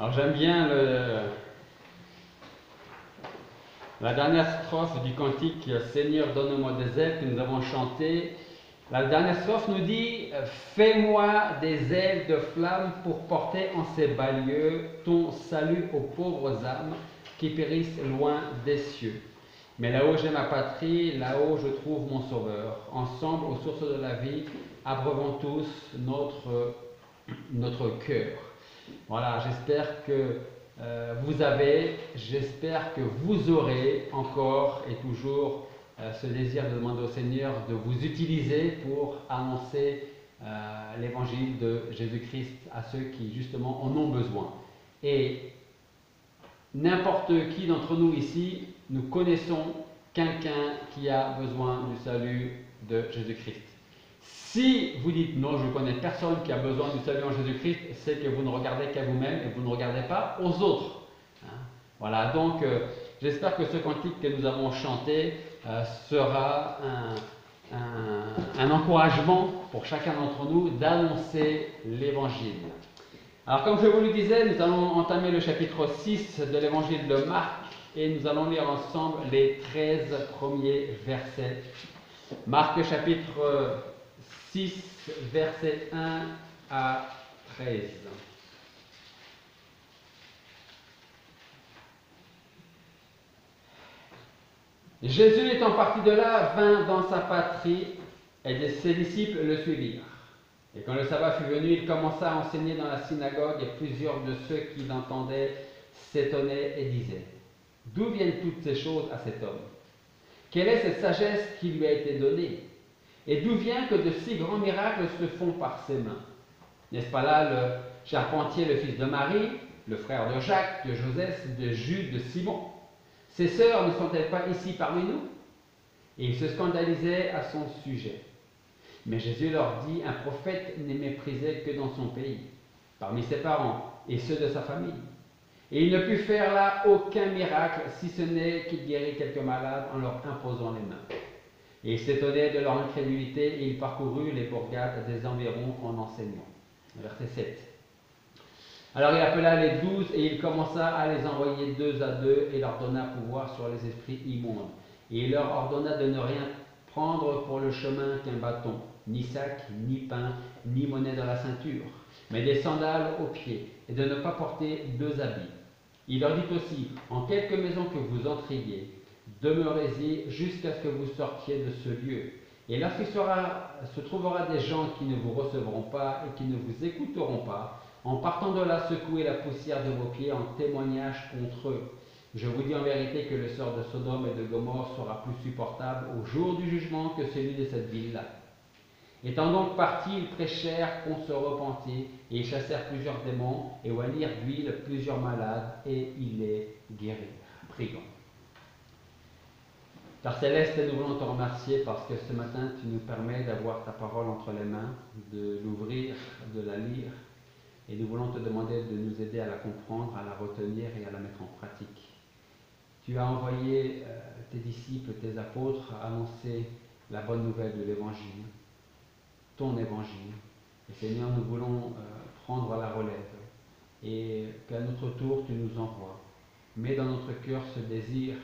Alors j'aime bien la dernière strophe du cantique Seigneur, donne-moi des ailes que nous avons chanté. La dernière strophe nous dit fais-moi des ailes de flamme pour porter en ces bas lieux ton salut aux pauvres âmes qui périssent loin des cieux. Mais là-haut j'ai ma patrie, là-haut je trouve mon sauveur. Ensemble, aux sources de la vie, abreuvons tous notre cœur. Voilà, j'espère que j'espère que vous aurez encore et toujours ce désir de demander au Seigneur de vous utiliser pour annoncer l'évangile de Jésus-Christ à ceux qui justement en ont besoin. Et n'importe qui d'entre nous ici, nous connaissons quelqu'un qui a besoin du salut de Jésus-Christ. Si vous dites non, je ne connais personne qui a besoin du salut en Jésus-Christ, c'est que vous ne regardez qu'à vous-même et vous ne regardez pas aux autres. Hein? Voilà, donc j'espère que ce cantique que nous avons chanté sera un encouragement pour chacun d'entre nous d'annoncer l'évangile. Alors comme je vous le disais, nous allons entamer le chapitre 6 de l'évangile de Marc et nous allons lire ensemble les 13 premiers versets. Marc chapitre 6, versets 1 à 13. Jésus étant parti de là, vint dans sa patrie et ses disciples le suivirent. Et quand le sabbat fut venu, il commença à enseigner dans la synagogue et plusieurs de ceux qui l'entendaient s'étonnaient et disaient « D'où viennent toutes ces choses à cet homme? Quelle est cette sagesse qui lui a été donnée? Et d'où vient que de si grands miracles se font par ses mains? N'est-ce pas là le charpentier, le fils de Marie, le frère de Jacques, de Joseph, de Jude, de Simon? Ses sœurs ne sont-elles pas ici parmi nous? » Et ils se scandalisaient à son sujet. Mais Jésus leur dit, un prophète n'est méprisé que dans son pays, parmi ses parents et ceux de sa famille. Et il ne put faire là aucun miracle, si ce n'est qu'il guérit quelques malades en leur imposant les mains. Et il s'étonnait de leur incrédulité et il parcourut les bourgades des environs en enseignant. Verset 7. Alors il appela les 12 et il commença à les envoyer 2 à 2 et leur donna pouvoir sur les esprits immondes. Et il leur ordonna de ne rien prendre pour le chemin qu'un bâton, ni sac, ni pain, ni monnaie dans la ceinture, mais des sandales aux pieds, et de ne pas porter 2 habits. Il leur dit aussi, en quelque maison que vous entriez, demeurez-y jusqu'à ce que vous sortiez de ce lieu. Et lorsqu'il se trouvera des gens qui ne vous recevront pas et qui ne vous écouteront pas, en partant de là, secouez la poussière de vos pieds en témoignage contre eux. Je vous dis en vérité que le sort de Sodome et de Gomorrhe sera plus supportable au jour du jugement que celui de cette ville-là. Étant donc partis, ils prêchèrent qu'on se repentit, et ils chassèrent plusieurs démons, et oignirent d'huile plusieurs malades, et ils les guérirent. Prions. Père Céleste, nous voulons te remercier parce que ce matin, tu nous permets d'avoir ta parole entre les mains, de l'ouvrir, de la lire, et nous voulons te demander de nous aider à la comprendre, à la retenir et à la mettre en pratique. Tu as envoyé tes disciples, tes apôtres, à annoncer la bonne nouvelle de l'Évangile, ton Évangile. Et Seigneur, nous voulons prendre la relève et qu'à notre tour, tu nous envoies. Mets dans notre cœur ce désir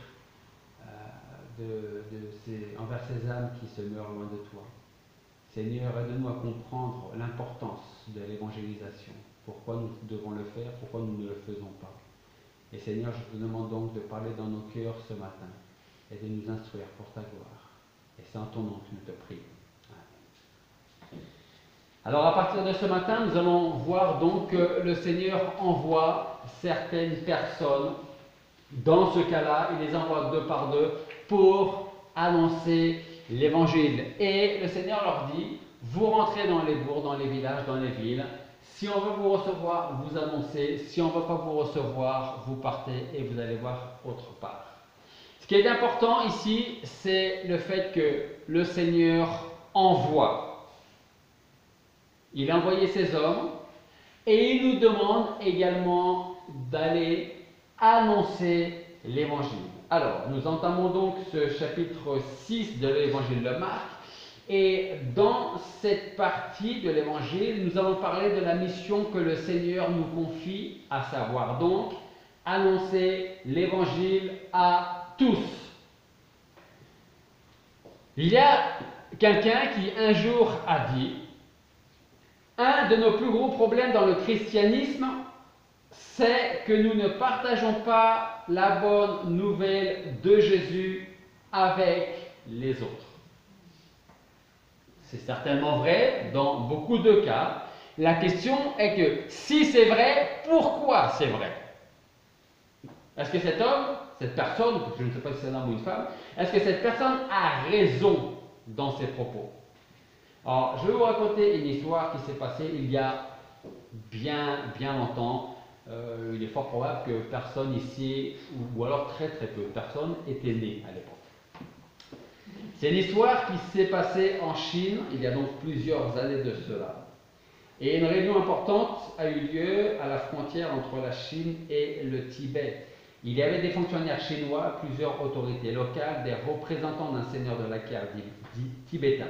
envers ces âmes qui se meurent loin de toi. Seigneur, aide-nous à comprendre l'importance de l'évangélisation. Pourquoi nous devons le faire, pourquoi nous ne le faisons pas. Et Seigneur, je te demande donc de parler dans nos cœurs ce matin et de nous instruire pour ta gloire. Et c'est en ton nom que nous te prions. Amen. Alors à partir de ce matin, nous allons voir donc que le Seigneur envoie certaines personnes. Dans ce cas-là, il les envoie 2 par 2 pour annoncer l'évangile. Et le Seigneur leur dit, vous rentrez dans les bourgs, dans les villages, dans les villes. Si on veut vous recevoir, vous annoncez. Si on ne veut pas vous recevoir, vous partez et vous allez voir autre part. Ce qui est important ici, c'est le fait que le Seigneur envoie. Il a envoyé ses hommes et il nous demande également d'aller annoncer l'évangile. Alors, nous entamons donc ce chapitre 6 de l'évangile de Marc Et dans cette partie de l'évangile, nous allons parler de la mission que le Seigneur nous confie, à savoir donc annoncer l'évangile à tous. Il y a quelqu'un qui un jour a dit: un de nos plus gros problèmes dans le christianisme, c'est que nous ne partageons pas la bonne nouvelle de Jésus avec les autres. C'est certainement vrai dans beaucoup de cas. La question est que si c'est vrai, pourquoi c'est vrai? Est-ce que cet homme, cette personne, je ne sais pas si c'est un homme ou une femme, est-ce que cette personne a raison dans ses propos? Alors, je vais vous raconter une histoire qui s'est passée il y a bien longtemps. Il est fort probable que personne ici, ou alors très peu de personnes, étaient nées à l'époque. C'est l'histoire qui s'est passée en Chine, il y a donc plusieurs années de cela. Et une réunion importante a eu lieu à la frontière entre la Chine et le Tibet. Il y avait des fonctionnaires chinois, plusieurs autorités locales, des représentants d'un seigneur de la guerre tibétain.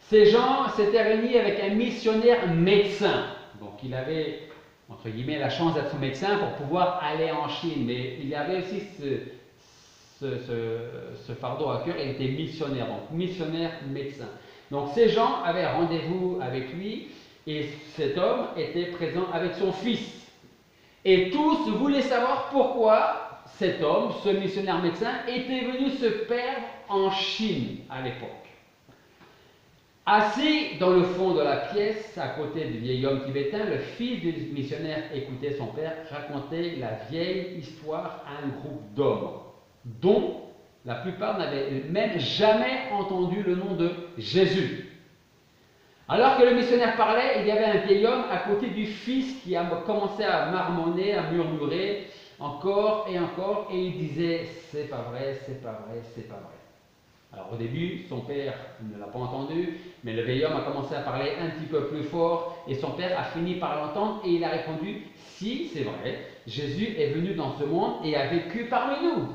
Ces gens s'étaient réunis avec un missionnaire médecin. Donc il avait, entre guillemets, la chance d'être médecin pour pouvoir aller en Chine. Mais il y avait aussi ce fardeau à cœur, il était missionnaire, donc missionnaire médecin. Donc ces gens avaient rendez-vous avec lui et cet homme était présent avec son fils. Et tous voulaient savoir pourquoi cet homme, ce missionnaire médecin, était venu se perdre en Chine à l'époque. Assis dans le fond de la pièce, à côté du vieil homme tibétain, le fils du missionnaire écoutait son père raconter la vieille histoire à un groupe d'hommes, dont la plupart n'avaient même jamais entendu le nom de Jésus. Alors que le missionnaire parlait, il y avait un vieil homme à côté du fils qui a commencé à marmonner, à murmurer encore et encore, et il disait: c'est pas vrai, c'est pas vrai, c'est pas vrai. Alors au début, son père ne l'a pas entendu, mais le vieil homme a commencé à parler un petit peu plus fort, et son père a fini par l'entendre, et il a répondu: si, c'est vrai, Jésus est venu dans ce monde et a vécu parmi nous.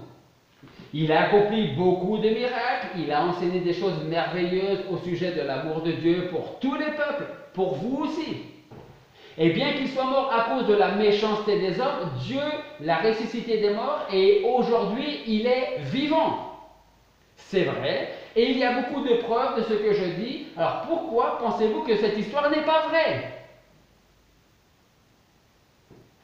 Il a accompli beaucoup de miracles, il a enseigné des choses merveilleuses au sujet de l'amour de Dieu pour tous les peuples, pour vous aussi. Et bien qu'il soit mort à cause de la méchanceté des hommes, Dieu l'a ressuscité des morts et aujourd'hui il est vivant. C'est vrai, et il y a beaucoup de preuves de ce que je dis. Alors pourquoi pensez-vous que cette histoire n'est pas vraie?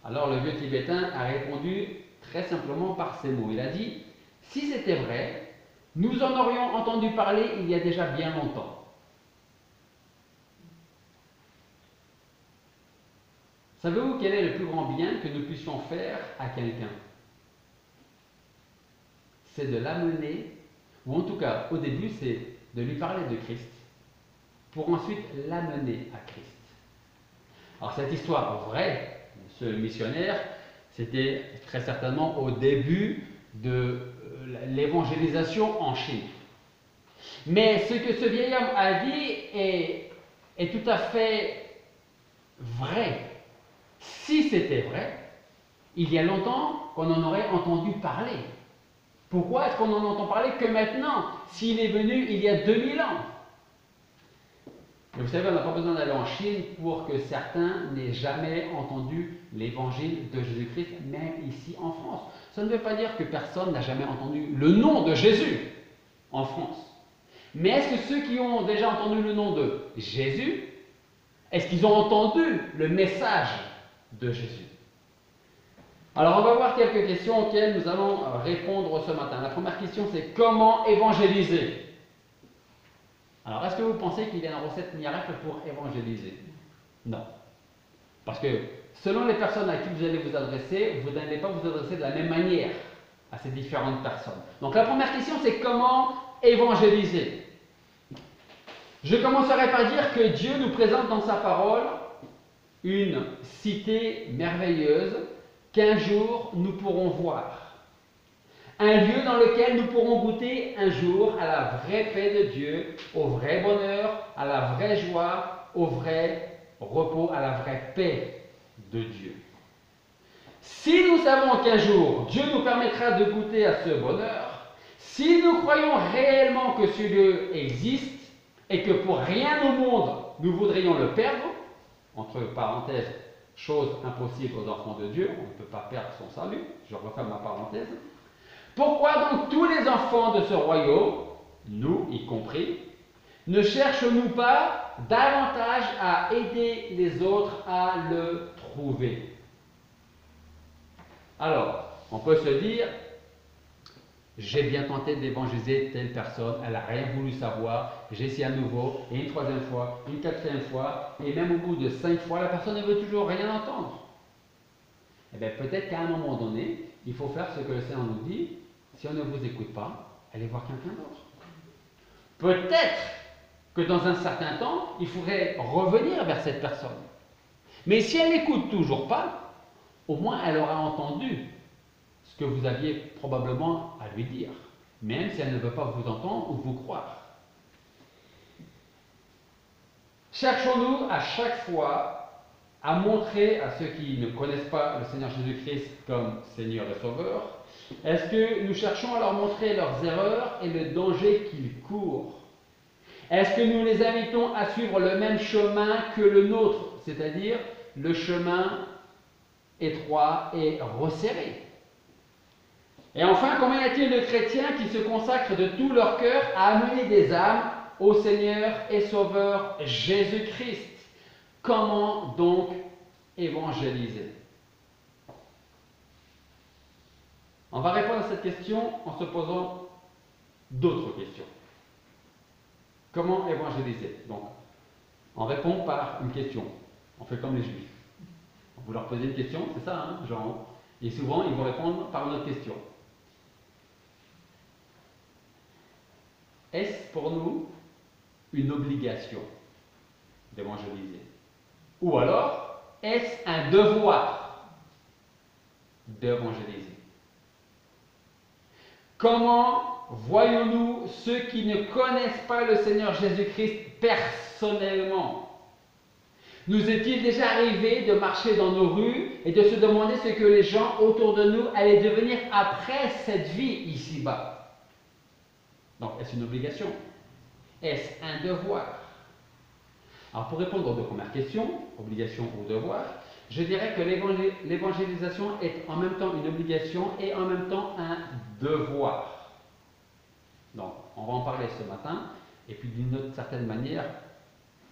Alors le vieux Tibétain a répondu très simplement par ces mots. Il a dit: si c'était vrai, nous en aurions entendu parler il y a déjà bien longtemps. Savez-vous quel est le plus grand bien que nous puissions faire à quelqu'un? C'est de l'amener, ou en tout cas au début c'est de lui parler de Christ, pour ensuite l'amener à Christ. Alors cette histoire vraie, ce missionnaire, c'était très certainement au début de l'évangélisation en Chine. Mais ce que ce vieil homme a dit est tout à fait vrai. Si c'était vrai, il y a longtemps qu'on en aurait entendu parler. Pourquoi est-ce qu'on en entend parler que maintenant, s'il est venu il y a 2000 ans? Et vous savez, on n'a pas besoin d'aller en Chine pour que certains n'aient jamais entendu l'évangile de Jésus-Christ, même ici en France. Ça ne veut pas dire que personne n'a jamais entendu le nom de Jésus en France. Mais est-ce que ceux qui ont déjà entendu le nom de Jésus, est-ce qu'ils ont entendu le message de Jésus? Alors on va voir quelques questions auxquelles nous allons répondre ce matin. La première question, c'est comment évangéliser? Alors est-ce que vous pensez qu'il y a une recette miracle pour évangéliser? Non. Parce que selon les personnes à qui vous allez vous adresser, vous n'allez pas vous adresser de la même manière à ces différentes personnes. Donc la première question, c'est comment évangéliser? Je commencerai par dire que Dieu nous présente dans sa parole une cité merveilleuse qu'un jour nous pourrons voir. Un lieu dans lequel nous pourrons goûter un jour à la vraie paix de Dieu, au vrai bonheur, à la vraie joie, au vrai repos, à la vraie paix de Dieu. Si nous savons qu'un jour Dieu nous permettra de goûter à ce bonheur, si nous croyons réellement que ce lieu existe, et que pour rien au monde nous voudrions le perdre, entre parenthèses, chose impossible aux enfants de Dieu, on ne peut pas perdre son salut, je referme ma parenthèse. Pourquoi donc tous les enfants de ce royaume, nous y compris, ne cherchons-nous pas davantage à aider les autres à le trouver? Alors, on peut se dire, j'ai bien tenté d'évangéliser telle personne, elle n'a rien voulu savoir, j'ai essayé à nouveau, et une troisième fois, une quatrième fois, et même au bout de 5 fois, la personne ne veut toujours rien entendre. Eh bien, peut-être qu'à un moment donné, il faut faire ce que le Seigneur nous dit, si on ne vous écoute pas, allez voir quelqu'un d'autre. Peut-être que dans un certain temps, il faudrait revenir vers cette personne. Mais si elle n'écoute toujours pas, au moins elle aura entendu ce que vous aviez probablement à lui dire, même si elle ne veut pas vous entendre ou vous croire. Cherchons-nous à chaque fois à montrer à ceux qui ne connaissent pas le Seigneur Jésus-Christ comme Seigneur et Sauveur? Est-ce que nous cherchons à leur montrer leurs erreurs et le danger qu'ils courent? Est-ce que nous les invitons à suivre le même chemin que le nôtre, c'est-à-dire le chemin étroit et resserré? Et enfin, combien y a-t-il de chrétiens qui se consacrent de tout leur cœur à amener des âmes au Seigneur et Sauveur Jésus-Christ? Comment donc évangéliser? On va répondre à cette question en se posant d'autres questions. Comment évangéliser? Donc, on répond par une question. On fait comme les Juifs. Vous leur posez une question, c'est ça, hein, genre. Et souvent, ils vont répondre par une autre question. Est-ce pour nous une obligation d'évangéliser? Ou alors, est-ce un devoir d'évangéliser? Comment voyons-nous ceux qui ne connaissent pas le Seigneur Jésus-Christ personnellement? Nous est-il déjà arrivé de marcher dans nos rues et de se demander ce que les gens autour de nous allaient devenir après cette vie ici-bas? Donc, est-ce une obligation? Est-ce un devoir? Alors, pour répondre aux deux premières questions, obligation ou devoir, je dirais que l'évangélisation est en même temps une obligation et en même temps un devoir. Donc, on va en parler ce matin, et puis d'une autre certaine manière,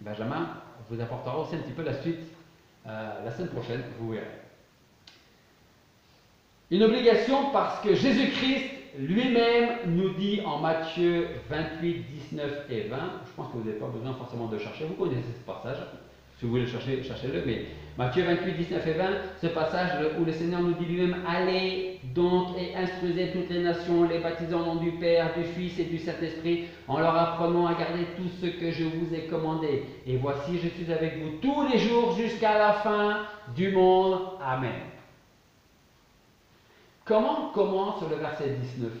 Benjamin vous apportera aussi un petit peu la suite la semaine prochaine, vous verrez. Une obligation parce que Jésus-Christ lui-même nous dit en Matthieu 28, 19 et 20, je pense que vous n'avez pas besoin forcément de chercher, vous connaissez ce passage, si vous voulez le chercher, cherchez-le, mais Matthieu 28, 19 et 20, ce passage où le Seigneur nous dit lui-même, allez donc et instruisez toutes les nations, les baptisant au nom du Père, du Fils et du Saint-Esprit, en leur apprenant à garder tout ce que je vous ai commandé. Et voici, je suis avec vous tous les jours jusqu'à la fin du monde. Amen. Comment commence le verset 19?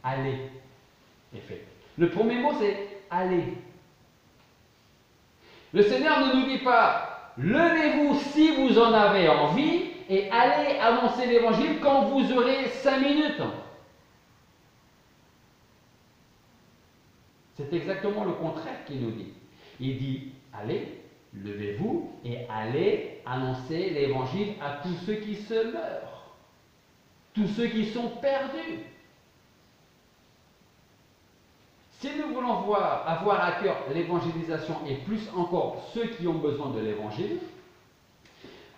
Allez est fait. Le premier mot c'est allez. Le Seigneur ne nous dit pas levez-vous si vous en avez envie et allez annoncer l'évangile quand vous aurez 5 minutes. C'est exactement le contraire qu'il nous dit. Il dit allez, levez-vous et allez annoncer l'évangile à tous ceux qui se meurent, tous ceux qui sont perdus. Si nous voulons avoir à cœur l'évangélisation et plus encore ceux qui ont besoin de l'évangile,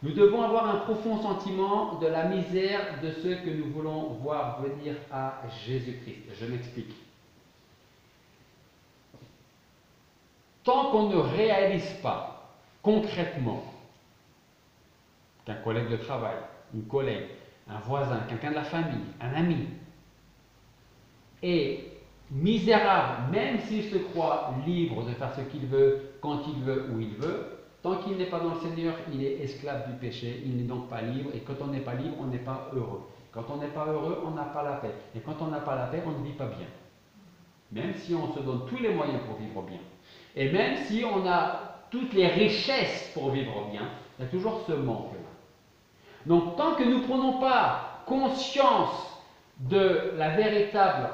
nous devons avoir un profond sentiment de la misère de ceux que nous voulons voir venir à Jésus-Christ. Je m'explique. Tant qu'on ne réalise pas concrètement qu'un collègue de travail, une collègue, un voisin, quelqu'un de la famille, un ami est misérable, même s'il se croit libre de faire ce qu'il veut, quand il veut, où il veut, tant qu'il n'est pas dans le Seigneur, il est esclave du péché, il n'est donc pas libre, et quand on n'est pas libre, on n'est pas heureux. Quand on n'est pas heureux, on n'a pas la paix. Et quand on n'a pas la paix, on ne vit pas bien. Même si on se donne tous les moyens pour vivre bien. Et même si on a toutes les richesses pour vivre bien, il y a toujours ce manque-là. Donc tant que nous ne prenons pas conscience de la véritable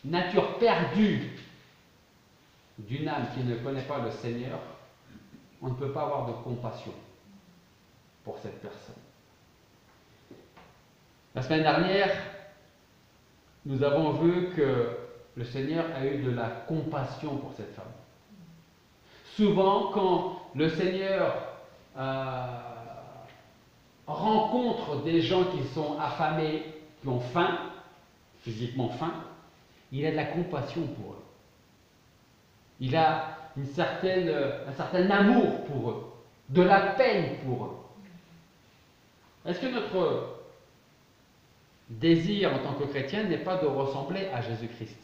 nature perdue d'une âme qui ne connaît pas le Seigneur, on ne peut pas avoir de compassion pour cette personne. La semaine dernière, nous avons vu que le Seigneur a eu de la compassion pour cette femme. Souvent, quand le Seigneur rencontre des gens qui sont affamés, qui ont faim, physiquement faim, il a de la compassion pour eux. Il a un certain amour pour eux, de la peine pour eux. Est-ce que notre désir en tant que chrétien n'est pas de ressembler à Jésus-Christ?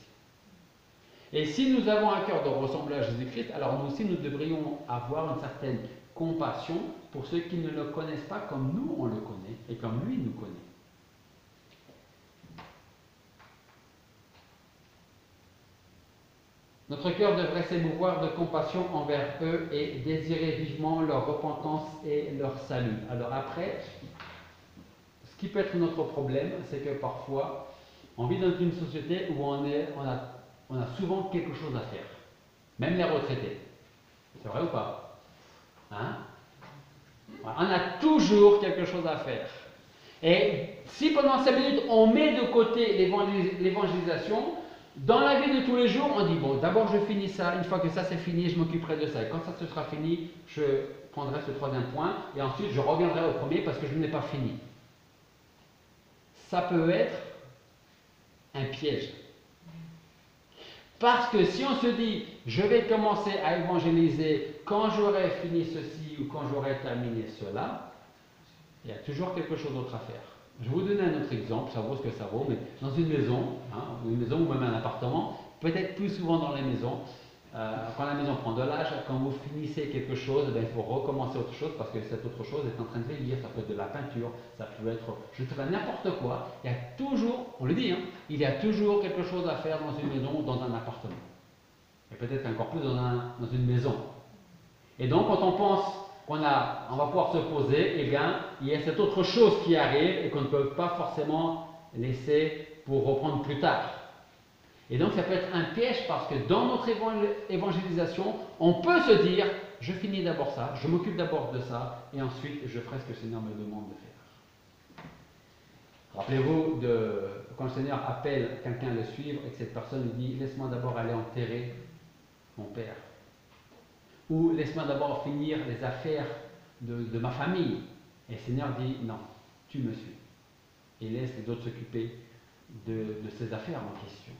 Et si nous avons à cœur de ressembler à Jésus-Christ, alors nous aussi nous devrions avoir une certaine compassion pour ceux qui ne le connaissent pas comme nous on le connaît et comme lui nous connaît. Notre cœur devrait s'émouvoir de compassion envers eux et désirer vivement leur repentance et leur salut. Alors après, ce qui peut être notre problème, c'est que parfois, on vit dans une société où on a souvent quelque chose à faire. Même les retraités. C'est vrai ou pas? Hein? On a toujours quelque chose à faire. Et si pendant 5 minutes, on met de côté l'évangélisation, dans la vie de tous les jours, on dit, bon, d'abord je finis ça, une fois que ça c'est fini, je m'occuperai de ça. Et quand ça se sera fini, je prendrai ce troisième point, et ensuite je reviendrai au premier parce que je n'ai pas fini. Ça peut être un piège. Parce que si on se dit, je vais commencer à évangéliser quand j'aurai fini ceci ou quand j'aurai terminé cela, il y a toujours quelque chose d'autre à faire. Je vais vous donner un autre exemple, ça vaut ce que ça vaut, mais dans une maison ou même un appartement, peut-être plus souvent dans les maisons, quand la maison prend de l'âge, quand vous finissez quelque chose, il faut recommencer autre chose parce que cette autre chose est en train de vieillir. Ça peut être de la peinture, ça peut être, je ne sais pas, n'importe quoi. Il y a toujours, on le dit, il y a toujours quelque chose à faire dans une maison ou dans un appartement. Et peut-être encore plus dans une maison. Et donc, quand on pense on va pouvoir se poser, eh bien, il y a cette autre chose qui arrive et qu'on ne peut pas forcément laisser pour reprendre plus tard. Et donc, ça peut être un piège parce que dans notre évangélisation, on peut se dire, je finis d'abord ça, je m'occupe d'abord de ça, et ensuite, je ferai ce que le Seigneur me demande de faire. Rappelez-vous quand le Seigneur appelle quelqu'un à le suivre et que cette personne lui dit, laisse-moi d'abord aller enterrer mon père. Ou laisse-moi d'abord finir les affaires de ma famille. Et le Seigneur dit, non, tu me suis. Et laisse les autres s'occuper de ces affaires en question.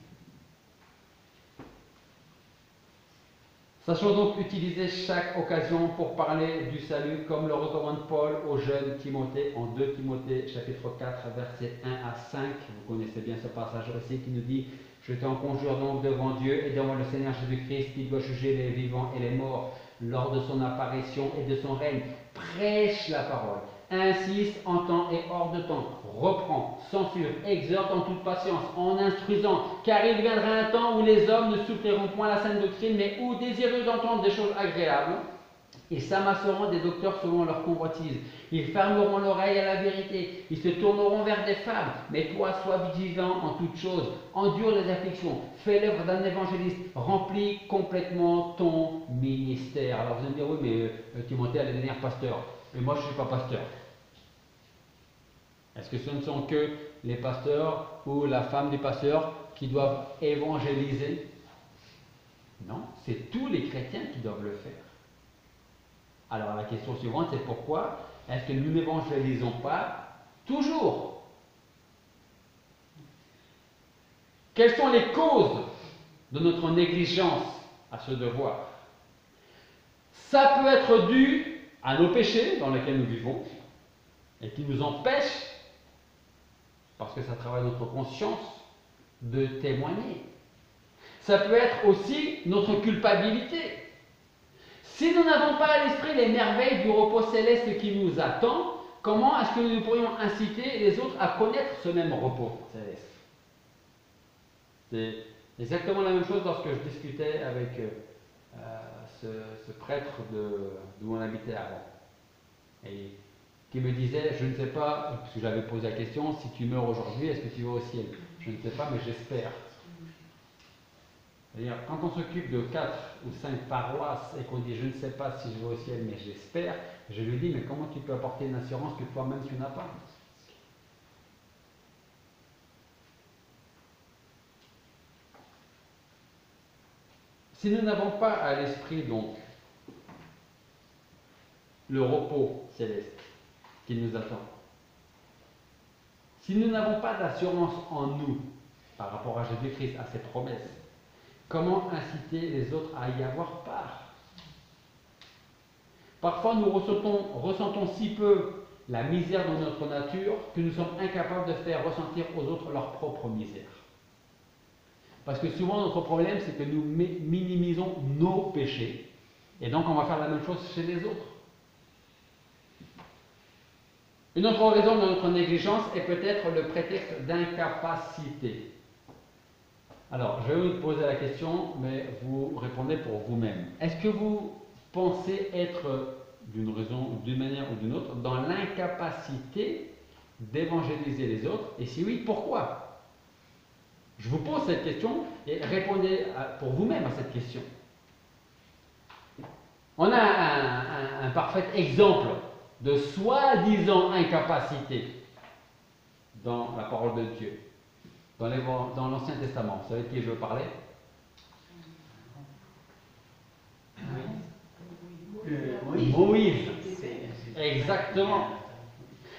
Sachons donc utiliser chaque occasion pour parler du salut, comme le recommande Paul au jeune Timothée en 2 Timothée chapitre 4 versets 1 à 5. Vous connaissez bien ce passage aussi qui nous dit « Je t'en conjure donc devant Dieu et devant le Seigneur Jésus-Christ qui doit juger les vivants et les morts lors de son apparition et de son règne. Prêche la parole, insiste en temps et hors de temps, reprend, censure, exhorte en toute patience, en instruisant, car il viendra un temps où les hommes ne souffriront point la saine doctrine, mais où, désireux d'entendre des choses agréables, ils s'amasseront des docteurs selon leur convoitise. Ils fermeront l'oreille à la vérité. Ils se tourneront vers des femmes. Mais toi, sois vigilant en toutes choses. Endure les afflictions. Fais l'œuvre d'un évangéliste. Remplis complètement ton ministère. Alors vous allez me dire, oui, mais Timothée allait devenir pasteur. Et moi, je ne suis pas pasteur. Est-ce que ce ne sont que les pasteurs ou la femme du pasteur qui doivent évangéliser? Non, c'est tous les chrétiens qui doivent le faire. Alors la question suivante, c'est pourquoi est-ce que nous n'évangélisons pas toujours? Quelles sont les causes de notre négligence à ce devoir? Ça peut être dû à nos péchés dans lesquels nous vivons et qui nous empêchent, parce que ça travaille notre conscience, de témoigner. Ça peut être aussi notre culpabilité. Si nous n'avons pas à l'esprit les merveilles du repos céleste qui nous attend, comment est-ce que nous pourrions inciter les autres à connaître ce même repos céleste? C'est exactement la même chose lorsque je discutais avec ce prêtre d'où on habitait avant. Et qui me disait, je ne sais pas, parce que j'avais posé la question, si tu meurs aujourd'hui, est-ce que tu vas au ciel? Je ne sais pas, mais j'espère. C'est-à-dire, quand on s'occupe de 4 ou 5 paroisses et qu'on dit je ne sais pas si je vais au ciel, mais j'espère, je lui dis mais comment tu peux apporter une assurance que toi-même tu n'as pas? Si nous n'avons pas à l'esprit donc le repos céleste qui nous attend, si nous n'avons pas d'assurance en nous par rapport à Jésus-Christ, à ses promesses, comment inciter les autres à y avoir part? Parfois, nous ressentons si peu la misère de notre nature que nous sommes incapables de faire ressentir aux autres leur propre misère. Parce que souvent, notre problème, c'est que nous minimisons nos péchés, et donc on va faire la même chose chez les autres. Une autre raison de notre négligence est peut-être le prétexte d'incapacité. Alors, je vais vous poser la question, mais vous répondez pour vous-même. Est-ce que vous pensez être, d'une manière ou d'une autre, dans l'incapacité d'évangéliser les autres? Et si oui, pourquoi? Je vous pose cette question et répondez pour vous-même à cette question. On a un parfait exemple de soi-disant incapacité dans la parole de Dieu, dans l'Ancien Testament. Vous savez de qui je veux parler? Moïse. Exactement.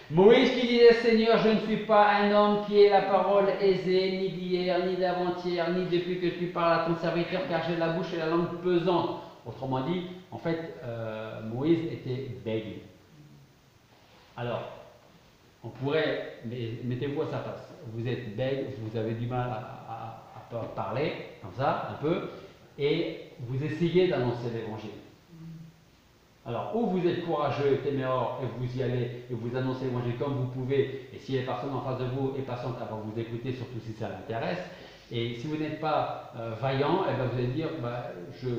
Moïse qui disait: Seigneur, je ne suis pas un homme qui ait la parole aisée, ni d'hier, ni d'avant-hier, ni depuis que tu parles à ton serviteur, car j'ai la bouche et la langue pesante. Autrement dit, en fait, Moïse était bègue. Alors, on pourrait, mettez-vous à sa place. Vous êtes bègue, vous avez du mal à parler, comme ça, un peu, et vous essayez d'annoncer l'évangile. Alors, ou vous êtes courageux, téméraire, et vous y allez, et vous annoncez l'évangile comme vous pouvez, et si les personnes en face de vous est patiente, elle va vous écouter, surtout si ça l'intéresse. Et si vous n'êtes pas vaillant, eh ben vous allez dire, je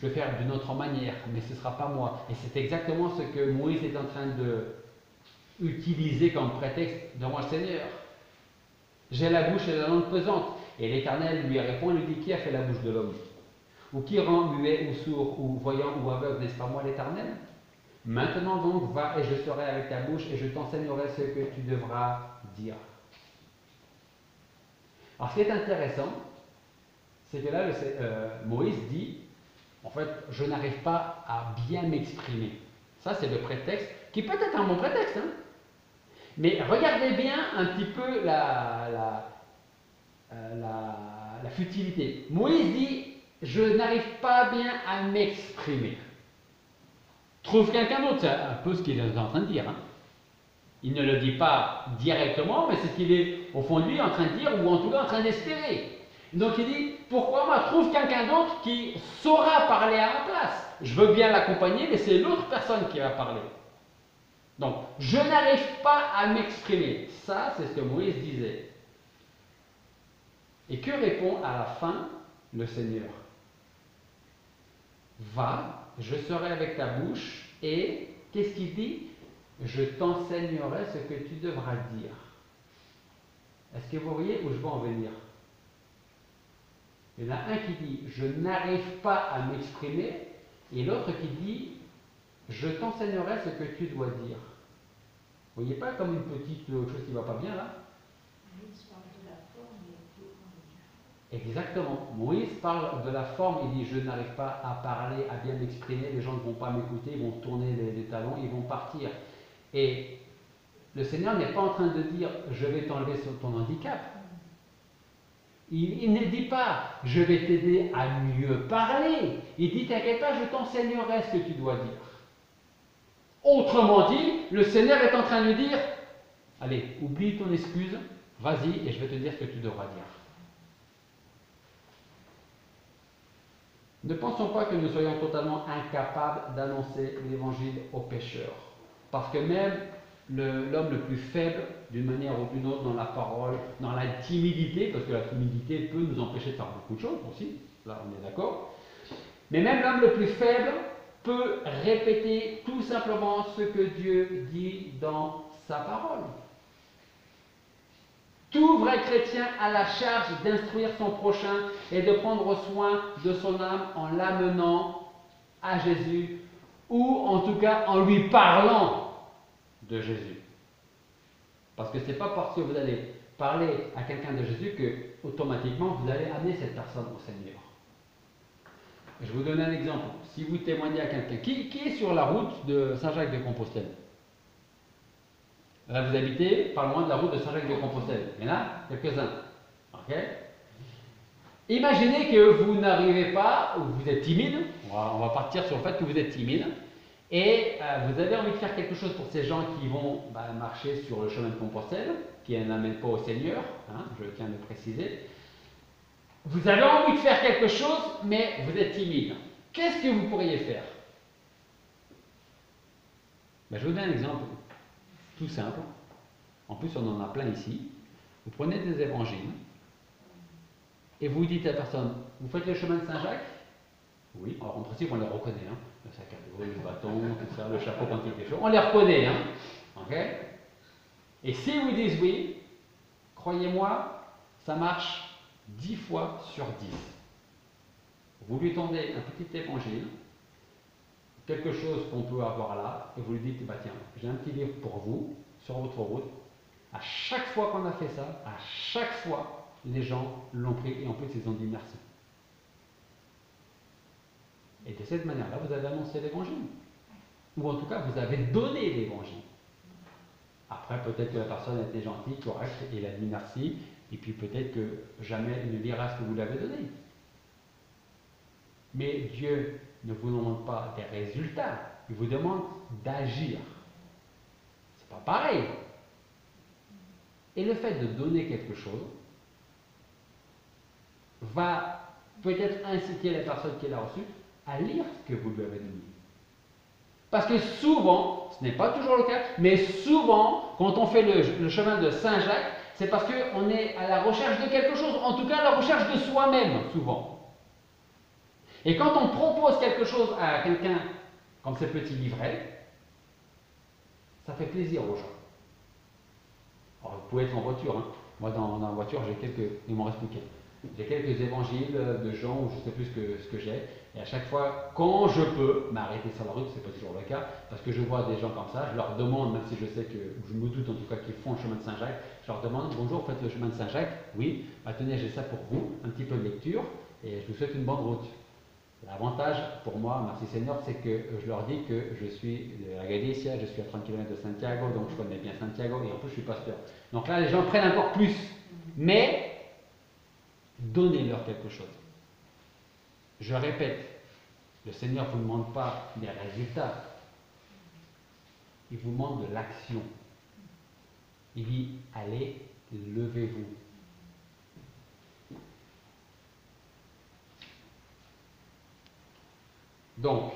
vais faire d'une autre manière, mais ce ne sera pas moi. Et c'est exactement ce que Moïse est en train de utiliser comme prétexte devant le Seigneur. J'ai la bouche et la langue pesante. Et l'Éternel lui répond, lui dit: qui a fait la bouche de l'homme? Ou qui rend muet ou sourd ou voyant ou aveugle? N'est-ce pas moi l'Éternel? Maintenant donc, va et je serai avec ta bouche et je t'enseignerai ce que tu devras dire. Alors ce qui est intéressant, c'est que là, Moïse dit, en fait, je n'arrive pas à bien m'exprimer. Ça, c'est le prétexte, qui peut être un bon prétexte, hein. Mais regardez bien un petit peu la futilité. Moïse dit: je n'arrive pas bien à m'exprimer. Trouve quelqu'un d'autre, c'est un peu ce qu'il est en train de dire. Hein. Il ne le dit pas directement, mais c'est ce qu'il est au fond de lui en train de dire, ou en tout cas en train d'espérer. Donc il dit: pourquoi moi? Trouve quelqu'un d'autre qui saura parler à ma place. Je veux bien l'accompagner, mais c'est l'autre personne qui va parler. Donc, je n'arrive pas à m'exprimer. Ça, c'est ce que Moïse disait. Et que répond à la fin le Seigneur? Va, je serai avec ta bouche, et qu'est-ce qu'il dit? Je t'enseignerai ce que tu devras dire. Est-ce que vous voyez où je veux en venir? Il y en a un qui dit: je n'arrive pas à m'exprimer, et l'autre qui dit: je t'enseignerai ce que tu dois dire. Vous voyez pas comme une petite chose qui ne va pas bien là? Moïse parle de la forme et de Exactement. Moïse parle de la forme, il dit: je n'arrive pas à parler, à bien m'exprimer, les gens ne vont pas m'écouter, ils vont tourner les talons, ils vont partir. Et le Seigneur n'est pas en train de dire: je vais t'enlever sur ton handicap. Il ne dit pas: je vais t'aider à mieux parler. Il dit: t'inquiète pas, je t'enseignerai ce que tu dois dire. Autrement dit, le Seigneur est en train de dire: allez, oublie ton excuse, vas-y et je vais te dire ce que tu devras dire. Ne pensons pas que nous soyons totalement incapables d'annoncer l'évangile aux pécheurs. Parce que même l'homme le plus faible, d'une manière ou d'une autre, dans la parole, dans la timidité, parce que la timidité peut nous empêcher de faire beaucoup de choses aussi, là on est d'accord, mais même l'homme le plus faible peut répéter tout simplement ce que Dieu dit dans sa parole. Tout vrai chrétien a la charge d'instruire son prochain et de prendre soin de son âme en l'amenant à Jésus, ou en tout cas en lui parlant de Jésus. Parce que ce n'est pas parce que vous allez parler à quelqu'un de Jésus que automatiquement vous allez amener cette personne au Seigneur. Je vous donne un exemple. Si vous témoignez à quelqu'un qui est sur la route de Saint-Jacques-de-Compostelle, là vous habitez pas loin de la route de Saint-Jacques-de-Compostelle, il y en a quelques-uns. Ok? Imaginez que vous n'arrivez pas, ou vous êtes timide, on va partir sur le fait que vous êtes timide, et vous avez envie de faire quelque chose pour ces gens qui vont marcher sur le chemin de Compostelle, qui n'amènent pas au Seigneur, hein, je tiens à le préciser. Vous avez envie de faire quelque chose, mais vous êtes timide. Qu'est-ce que vous pourriez faire? Je vous donne un exemple tout simple. En plus, on en a plein ici. Vous prenez des évangiles et vous dites à la personne, vous faites le chemin de Saint-Jacques? Oui, alors en principe, on les reconnaît. Hein. Le sac à dos, le bâton, tout ça, le chapeau quand il fait chaud. On les reconnaît. Hein. Okay? Et si vous dites oui, croyez-moi, ça marche 10 fois sur 10. Vous lui tendez un petit évangile, quelque chose qu'on peut avoir là, et vous lui dites, bah tiens, j'ai un petit livre pour vous, sur votre route. À chaque fois qu'on a fait ça, à chaque fois, les gens l'ont pris et en plus ils ont dit merci. Et de cette manière-là, vous avez annoncé l'évangile. Ou en tout cas, vous avez donné l'évangile. Après, peut-être que la personne a été gentille, correcte, et il a dit merci, et puis peut-être que jamais il ne dira ce que vous lui avez donné. Mais Dieu ne vous demande pas des résultats, il vous demande d'agir. C'est pas pareil. Et le fait de donner quelque chose va peut-être inciter la personne qui l'a reçu à lire ce que vous lui avez donné. Parce que souvent, ce n'est pas toujours le cas, mais souvent, quand on fait le chemin de Saint-Jacques, c'est parce qu'on est à la recherche de quelque chose, en tout cas à la recherche de soi-même, souvent. Et quand on propose quelque chose à quelqu'un, comme ces petits livrets, ça fait plaisir aux gens. Alors, vous pouvez être en voiture. Hein. Moi, dans la voiture, il m'en reste plus qu'un. J'ai quelques évangiles de gens où je ne sais plus ce que j'ai. Et à chaque fois, quand je peux m'arrêter sur la route, ce n'est pas toujours le cas, parce que je vois des gens comme ça, je leur demande, même si je sais que, je me doute en tout cas qu'ils font le chemin de Saint-Jacques, je leur demande, bonjour, vous faites le chemin de Saint-Jacques? Oui, tenez, j'ai ça pour vous, un petit peu de lecture, et je vous souhaite une bonne route. L'avantage pour moi, merci Seigneur, c'est que je leur dis que je suis à Galicia, je suis à 30 km de Santiago, donc je connais bien Santiago, et en plus je suis pasteur. Donc là, les gens prennent encore plus. Mais, donnez-leur quelque chose. Je répète, le Seigneur ne vous demande pas des résultats, il vous demande de l'action. Il dit, allez, levez-vous. Donc,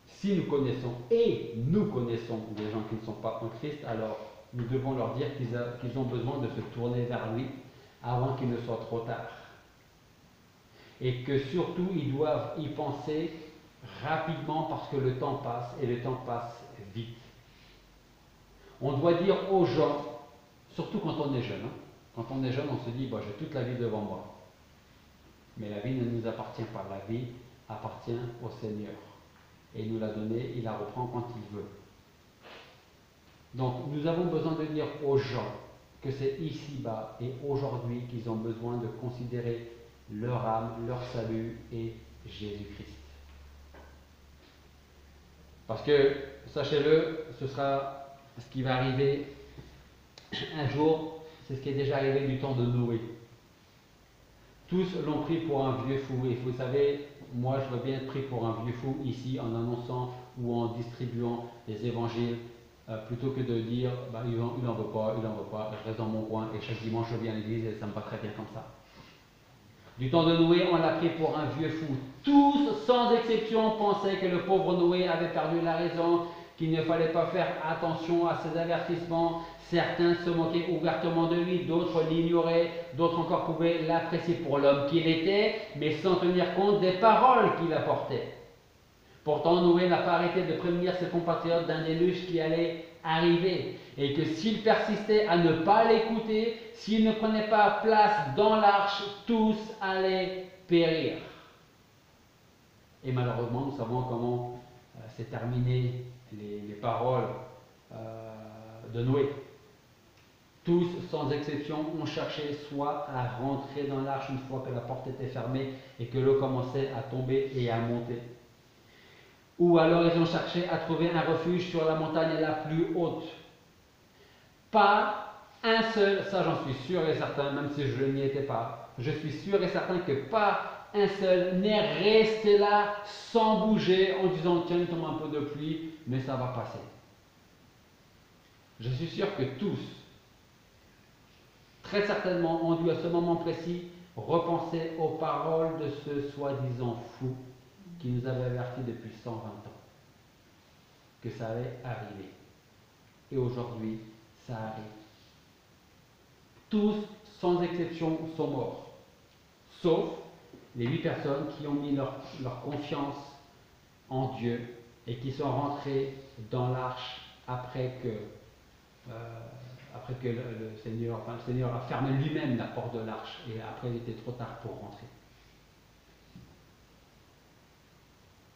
si nous connaissons des gens qui ne sont pas en Christ, alors nous devons leur dire qu'ils ont besoin de se tourner vers lui avant qu'il ne soit trop tard. Et que surtout, ils doivent y penser rapidement parce que le temps passe et le temps passe vite. On doit dire aux gens, surtout quand on est jeune, quand on est jeune, on se dit, j'ai toute la vie devant moi. Mais la vie ne nous appartient pas, la vie appartient au Seigneur. Et il nous l'a donnée, il la reprend quand il veut. Donc nous avons besoin de dire aux gens que c'est ici-bas et aujourd'hui qu'ils ont besoin de considérer leur âme, leur salut et Jésus-Christ. Parce que, sachez-le, ce sera ce qui va arriver un jour, c'est ce qui est déjà arrivé du temps de Noé. Tous l'ont pris pour un vieux fou, et vous savez, moi je veux bien être pris pour un vieux fou ici en annonçant ou en distribuant les évangiles, plutôt que de dire il n'en veut pas, je reste dans mon coin et chaque dimanche je viens à l'église et ça me va très bien comme ça. Du temps de Noé, on l'a pris pour un vieux fou. Tous, sans exception, pensaient que le pauvre Noé avait perdu la raison, qu'il ne fallait pas faire attention à ses avertissements. Certains se moquaient ouvertement de lui, d'autres l'ignoraient, d'autres encore pouvaient l'apprécier pour l'homme qu'il était, mais sans tenir compte des paroles qu'il apportait. Pourtant, Noé n'a pas arrêté de prévenir ses compatriotes d'un déluge qui allait arriver. Et que s'ils persistaient à ne pas l'écouter, s'ils ne prenaient pas place dans l'arche, tous allaient périr. Et malheureusement, nous savons comment s'est terminé les paroles de Noé. Tous, sans exception, ont cherché soit à rentrer dans l'arche une fois que la porte était fermée et que l'eau commençait à tomber et à monter. Ou alors ils ont cherché à trouver un refuge sur la montagne la plus haute. Pas un seul, ça j'en suis sûr et certain, même si je n'y étais pas, je suis sûr et certain que pas un seul n'est resté là sans bouger en disant tiens, il tombe un peu de pluie, mais ça va passer. Je suis sûr que tous, très certainement, ont dû à ce moment précis repenser aux paroles de ce soi-disant fou qui nous avait avertis depuis 120 ans que ça allait arriver. Et aujourd'hui, ça arrive. Tous, sans exception, sont morts. Sauf les 8 personnes qui ont mis leur confiance en Dieu et qui sont rentrées dans l'arche après que le Seigneur a fermé lui-même la porte de l'arche et après il était trop tard pour rentrer.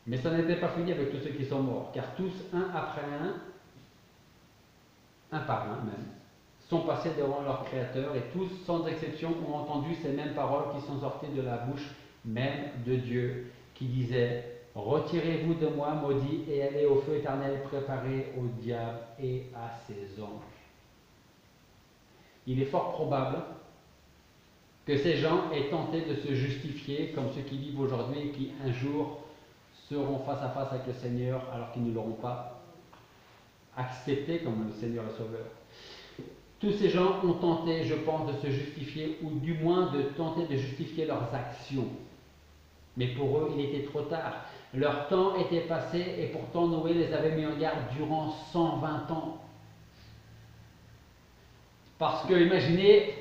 Mais ça n'était pas fini avec tous ceux qui sont morts, car tous, un après un par un même, sont passés devant leur Créateur et tous, sans exception, ont entendu ces mêmes paroles qui sont sorties de la bouche même de Dieu, qui disait « Retirez-vous de moi, maudits, et allez au feu éternel préparé au diable et à ses anges. » Il est fort probable que ces gens aient tenté de se justifier comme ceux qui vivent aujourd'hui et qui un jour seront face à face avec le Seigneur alors qu'ils ne l'auront pas accepté comme le Seigneur et Sauveur. Tous ces gens ont tenté, je pense, de se justifier ou du moins de tenter de justifier leurs actions. Mais pour eux, il était trop tard. Leur temps était passé et pourtant Noé les avait mis en garde durant 120 ans. Parce que, imaginez,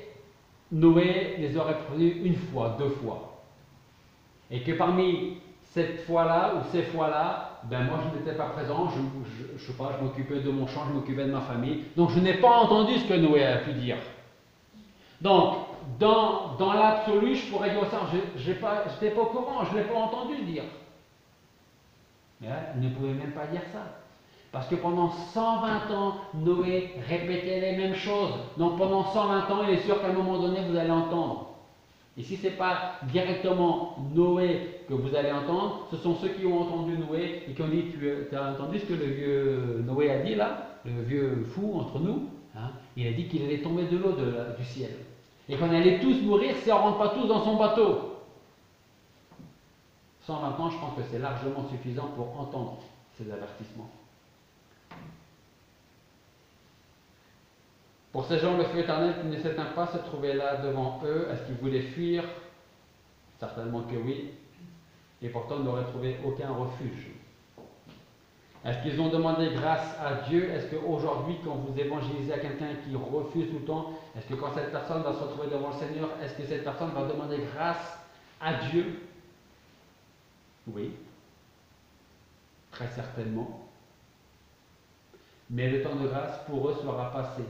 Noé les aurait prévenus une fois, 2 fois. Et que parmi cette fois-là ou ces fois-là, ben moi je n'étais pas présent, je sais pas, je m'occupais de mon champ, je m'occupais de ma famille. Donc je n'ai pas entendu ce que Noé a pu dire. Donc, dans l'absolu, je pourrais dire ça, je n'étais pas au courant, je ne l'ai pas entendu dire. Mais là, il ne pouvait même pas dire ça. Parce que pendant 120 ans, Noé répétait les mêmes choses. Donc pendant 120 ans, il est sûr qu'à un moment donné, vous allez entendre. Et si ce n'est pas directement Noé que vous allez entendre, ce sont ceux qui ont entendu Noé et qui ont dit tu as entendu ce que le vieux Noé a dit là, le vieux fou entre nous, hein, il a dit qu'il allait tomber de l'eau du ciel. Et qu'on allait tous mourir si on ne rentre pas tous dans son bateau. 120 ans, je pense que c'est largement suffisant pour entendre ces avertissements. Pour ces gens, le feu éternel qui ne s'éteint pas se trouvait là devant eux. Est-ce qu'ils voulaient fuir? Certainement que oui. Et pourtant, ils n'auraient trouvé aucun refuge. Est-ce qu'ils ont demandé grâce à Dieu? Est-ce qu'aujourd'hui, quand vous évangélisez à quelqu'un qui refuse tout le temps, est-ce que quand cette personne va se retrouver devant le Seigneur, est-ce que cette personne va demander grâce à Dieu? Oui. Très certainement. Mais le temps de grâce pour eux sera passé.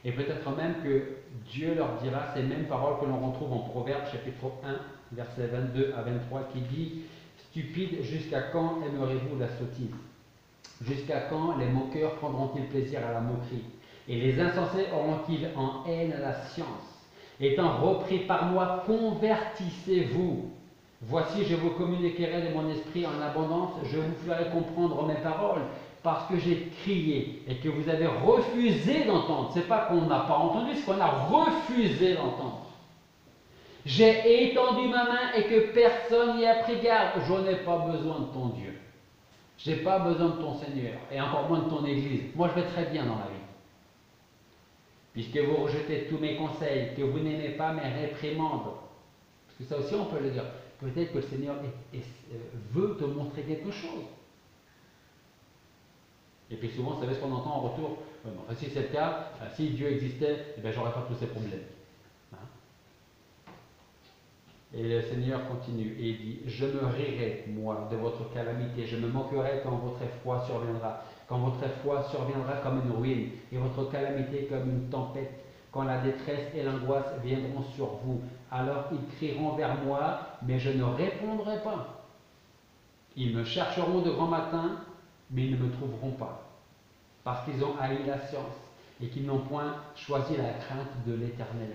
Et peut-être même que Dieu leur dira ces mêmes paroles que l'on retrouve en Proverbes chapitre 1, versets 22 à 23, qui dit « Stupide, jusqu'à quand aimerez-vous la sottise? Jusqu'à quand les moqueurs prendront-ils plaisir à la moquerie? Et les insensés auront-ils en haine la science? Étant repris par moi, convertissez-vous. Voici, je vous communiquerai de mon esprit en abondance, je vous ferai comprendre mes paroles. Parce que j'ai crié et que vous avez refusé d'entendre. Ce n'est pas qu'on n'a pas entendu, c'est qu'on a refusé d'entendre. J'ai étendu ma main et que personne n'y a pris garde. Je n'ai pas besoin de ton Dieu. Je n'ai pas besoin de ton Seigneur et encore moins de ton Église. Moi, je vais très bien dans la vie. Puisque vous rejetez tous mes conseils, que vous n'aimez pas mes réprimandes. Parce que ça aussi, on peut le dire. Peut-être que le Seigneur veut te montrer quelque chose. Et puis souvent, vous savez ce qu'on entend en retour, si c'est le cas, si Dieu existait, eh bien, j'aurais pas tous ces problèmes. Hein? Et le Seigneur continue et dit, je me rirai, moi, de votre calamité, je me moquerai quand votre effroi surviendra, quand votre effroi surviendra comme une ruine, et votre calamité comme une tempête, quand la détresse et l'angoisse viendront sur vous. Alors ils crieront vers moi, mais je ne répondrai pas. Ils me chercheront de grand matin, mais ils ne me trouveront pas, parce qu'ils ont haï la science, et qu'ils n'ont point choisi la crainte de l'Éternel.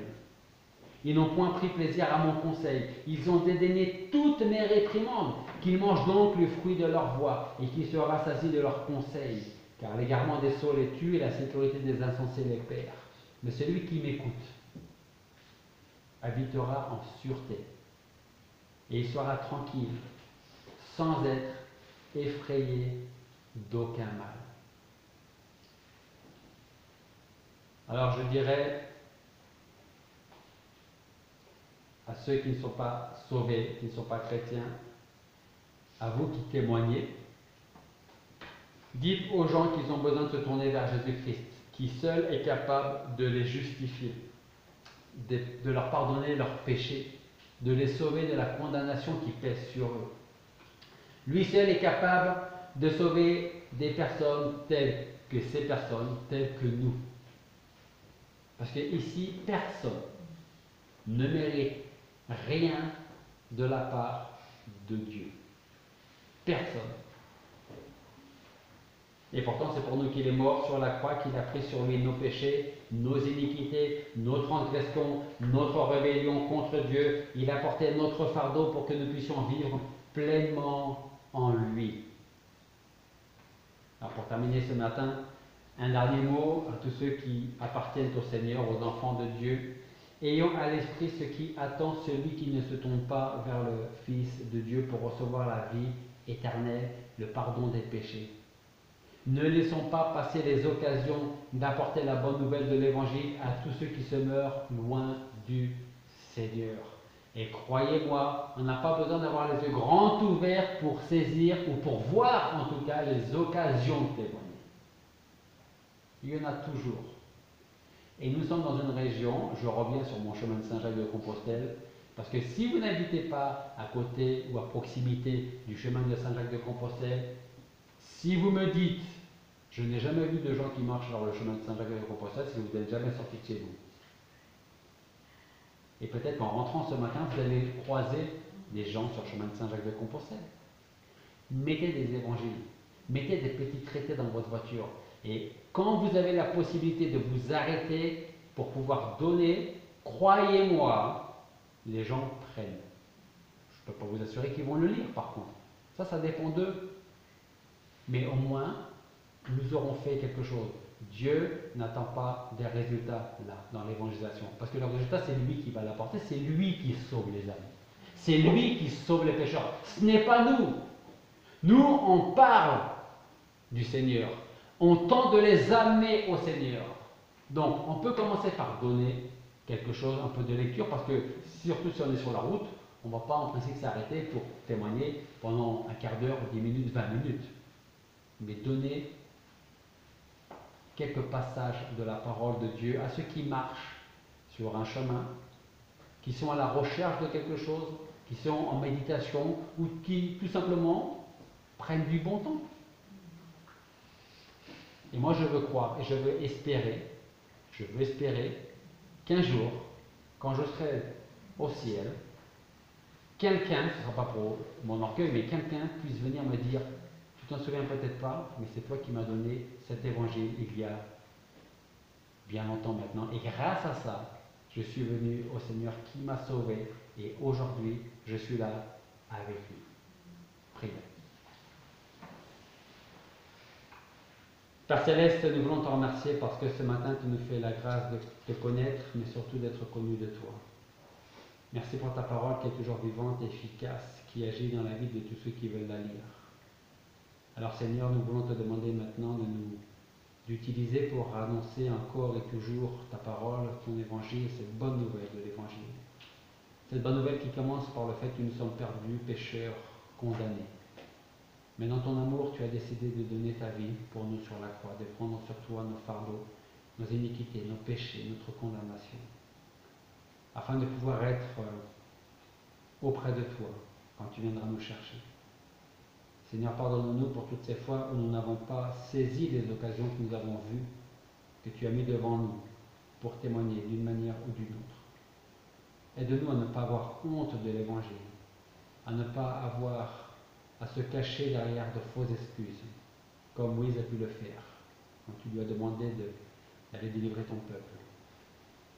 Ils n'ont point pris plaisir à mon conseil. Ils ont dédaigné toutes mes réprimandes. Qu'ils mangent donc le fruit de leur voix et qu'ils se rassasient de leurs conseils. Car l'égarement des sots les tue et la sécurité des insensés les perd. Mais celui qui m'écoute habitera en sûreté et il sera tranquille, sans être effrayé d'aucun mal. Alors je dirais à ceux qui ne sont pas sauvés, qui ne sont pas chrétiens, à vous qui témoignez, dites aux gens qu'ils ont besoin de se tourner vers Jésus-Christ, qui seul est capable de les justifier, de leur pardonner leurs péchés, de les sauver de la condamnation qui pèse sur eux. Lui seul est capable de sauver des personnes telles que ces personnes, telles que nous. Parce que ici, personne ne mérite rien de la part de Dieu. Personne. Et pourtant, c'est pour nous qu'il est mort sur la croix, qu'il a pris sur lui nos péchés, nos iniquités, nos transgressions, notre rébellion contre Dieu. Il a porté notre fardeau pour que nous puissions vivre pleinement en lui. Alors pour terminer ce matin, un dernier mot à tous ceux qui appartiennent au Seigneur, aux enfants de Dieu. Ayons à l'esprit ce qui attend celui qui ne se tourne pas vers le Fils de Dieu pour recevoir la vie éternelle, le pardon des péchés. Ne laissons pas passer les occasions d'apporter la bonne nouvelle de l'Évangile à tous ceux qui se meurent loin du Seigneur. Et croyez-moi, on n'a pas besoin d'avoir les yeux grands ouverts pour saisir ou pour voir en tout cas les occasions de témoigner. Il y en a toujours. Et nous sommes dans une région, je reviens sur mon chemin de Saint-Jacques de Compostelle, parce que si vous n'habitez pas à côté ou à proximité du chemin de Saint-Jacques de Compostelle, si vous me dites, je n'ai jamais vu de gens qui marchent sur le chemin de Saint-Jacques de Compostelle, c'est que vous n'êtes jamais sorti de chez vous. Et peut-être qu'en rentrant ce matin, vous allez croiser des gens sur le chemin de Saint-Jacques de Compostelle. Mettez des évangiles, mettez des petits traités dans votre voiture. Et quand vous avez la possibilité de vous arrêter pour pouvoir donner, croyez-moi, les gens prennent. Je ne peux pas vous assurer qu'ils vont le lire par contre. Ça dépend d'eux. Mais au moins, nous aurons fait quelque chose. Dieu n'attend pas des résultats là, dans l'évangélisation. Parce que le résultat, c'est lui qui va l'apporter, c'est lui qui sauve les âmes. C'est lui qui sauve les pécheurs. Ce n'est pas nous. Nous, on parle du Seigneur. On tente de les amener au Seigneur. Donc, on peut commencer par donner quelque chose, un peu de lecture, parce que surtout si on est sur la route, on ne va pas en principe s'arrêter pour témoigner pendant un quart d'heure, 10 minutes, 20 minutes. Mais donner quelques passages de la parole de Dieu à ceux qui marchent sur un chemin, qui sont à la recherche de quelque chose, qui sont en méditation ou qui tout simplement prennent du bon temps. Et moi je veux croire et je veux espérer qu'un jour, quand je serai au ciel, quelqu'un, ce ne sera pas pour mon orgueil, mais quelqu'un puisse venir me dire, tu t'en souviens peut-être pas, mais c'est toi qui m'as donné cet évangile il y a bien longtemps maintenant. Et grâce à ça, je suis venu au Seigneur qui m'a sauvé et aujourd'hui, je suis là avec lui. Prions. Père Céleste, nous voulons te remercier parce que ce matin, tu nous fais la grâce de te connaître, mais surtout d'être connu de toi. Merci pour ta parole qui est toujours vivante et efficace, qui agit dans la vie de tous ceux qui veulent la lire. Alors Seigneur, nous voulons te demander maintenant d'utiliser pour annoncer encore et toujours ta parole, ton évangile, cette bonne nouvelle de l'évangile. Cette bonne nouvelle qui commence par le fait que nous sommes perdus, pécheurs, condamnés. Mais dans ton amour, tu as décidé de donner ta vie pour nous sur la croix, de prendre sur toi nos fardeaux, nos iniquités, nos péchés, notre condamnation, afin de pouvoir être auprès de toi quand tu viendras nous chercher. Seigneur, pardonne-nous pour toutes ces fois où nous n'avons pas saisi les occasions que nous avons vues, que tu as mis devant nous pour témoigner d'une manière ou d'une autre. Aide-nous à ne pas avoir honte de l'Évangile, à ne pas avoir à se cacher derrière de fausses excuses, comme Moïse a pu le faire quand tu lui as demandé d'aller délivrer ton peuple.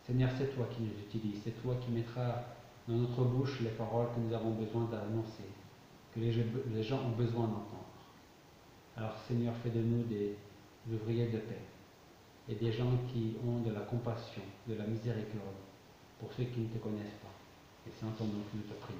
Seigneur, c'est toi qui nous utilises, c'est toi qui mettras dans notre bouche les paroles que nous avons besoin d'annoncer, que les gens ont besoin d'entendre. Alors Seigneur, fais de nous des ouvriers de paix et des gens qui ont de la compassion, de la miséricorde pour ceux qui ne te connaissent pas. Et c'est en ton nom que nous te prions.